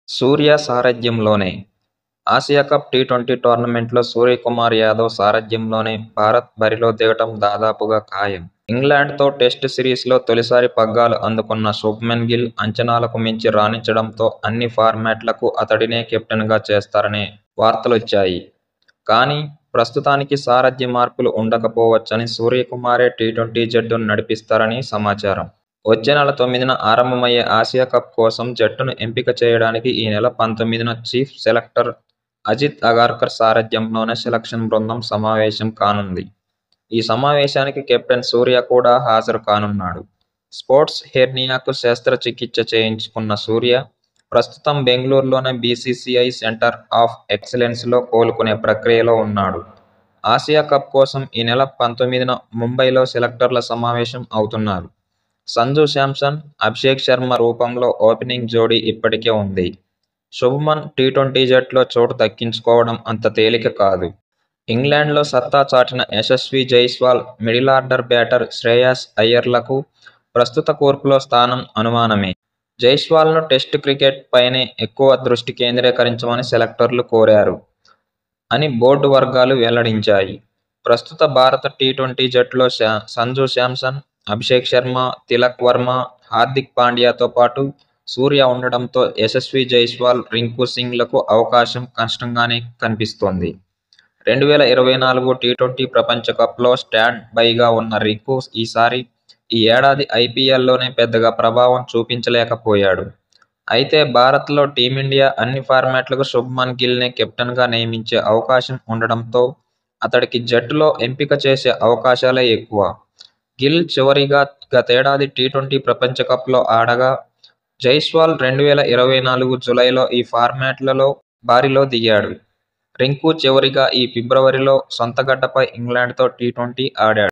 సూర్య సారథ్యంలోనే Asia cup T20 టోర్నమెంట్లో సూర్యకుమార్ యాదవ్ సారథ్యంలోనే భారత్ బరిలో దిగటం దాదాపుగా ఖాయం. ఇంగ్లాండ్తో టెస్టు సిరీస్లో తొలిసారి పగ్గాలు అందుకున్న శుభ్మన్ గిల్ అంచనాలకు మించి రాణించడంతో అన్ని ఫార్మాట్లకు అతడినే కెప్టెన్గా చేస్తారనే వార్తలొచ్చాయి. కానీ ప్రస్తుతానికి సారథ్య మార్పులు ఉండకపోవచ్చని, సూర్యకుమారే టీ20 జట్టును నడిపిస్తారని సమాచారం. వచ్చే నెల 9న ఆరంభమయ్యే ఆసియా కప్ కోసం జట్టును ఎంపిక చేయడానికి ఈ నెల 19న చీఫ్ సెలెక్టర్ అజిత్ అగార్కర్ సారథ్యంలోని సెలెక్షన్ బృందం సమావేశం కానుంది. ఈ సమావేశానికి కెప్టెన్ సూర్య కూడా హాజరు కానున్నాడు. స్పోర్ట్స్ హెర్నియాకు శస్త్రచికిత్స చేయించుకున్న సూర్య ప్రస్తుతం బెంగళూరులోని బీసీసీఐ సెంటర్ ఆఫ్ ఎక్సలెన్స్లో కోలుకునే ప్రక్రియలో ఉన్నాడు. ఆసియా కప్ కోసం ఈ నెల 19న ముంబైలో సెలెక్టర్ల సమావేశం అవుతున్నారు. సంజు శాంసన్, అభిషేక్ శర్మ రూపంలో ఓపెనింగ్ జోడీ ఇప్పటికే ఉంది. శుభ్మన్ టీ20 జట్టులో చోటు దక్కించుకోవడం అంత తేలిక కాదు. ఇంగ్లాండ్లో సత్తా చాటిన యశస్వీ జైస్వాల్, మిడిలార్డర్ బ్యాటర్ శ్రేయాస్ అయ్యర్లకు ప్రస్తుత కూర్పులో స్థానం అనుమానమే. జైస్వాల్ను టెస్టు క్రికెట్ పైనే ఎక్కువ దృష్టి కేంద్రీకరించమని సెలెక్టర్లు కోరారు అని బోర్డు వర్గాలు వెల్లడించాయి. ప్రస్తుత భారత టీ20 జట్టులో సంజు శాంసన్, అభిషేక్ శర్మ, తిలక్ వర్మ, హార్దిక్ పాండ్యాతో పాటు సూర్య ఉండడంతో యశస్వీ జైస్వాల్, రింకు సింగ్లకు అవకాశం కష్టంగానే కనిపిస్తోంది. 2024 టీ20 ప్రపంచ కప్లో స్టాండ్ బైగా ఉన్న రింకు ఈ ఏడాది ఐపీఎల్లోనే పెద్దగా ప్రభావం చూపించలేకపోయాడు. అయితే భారత్లో టీమిండియా అన్ని ఫార్మాట్లకు శుభ్మన్ గిల్నే కెప్టెన్గా నియమించే అవకాశం ఉండడంతో అతడికి జట్టులో ఎంపిక చేసే అవకాశాలే ఎక్కువ. గిల్ చివరిగా గతేడాది టీ20 ప్రపంచ కప్లో ఆడగా, జైస్వాల్ 2024 జూలైలో ఈ ఫార్మాట్లలో బరిలో దిగాడు. రింకు చివరిగా ఈ ఫిబ్రవరిలో సొంత గడ్డపై ఇంగ్లాండ్తో టీ20 ఆడాడు.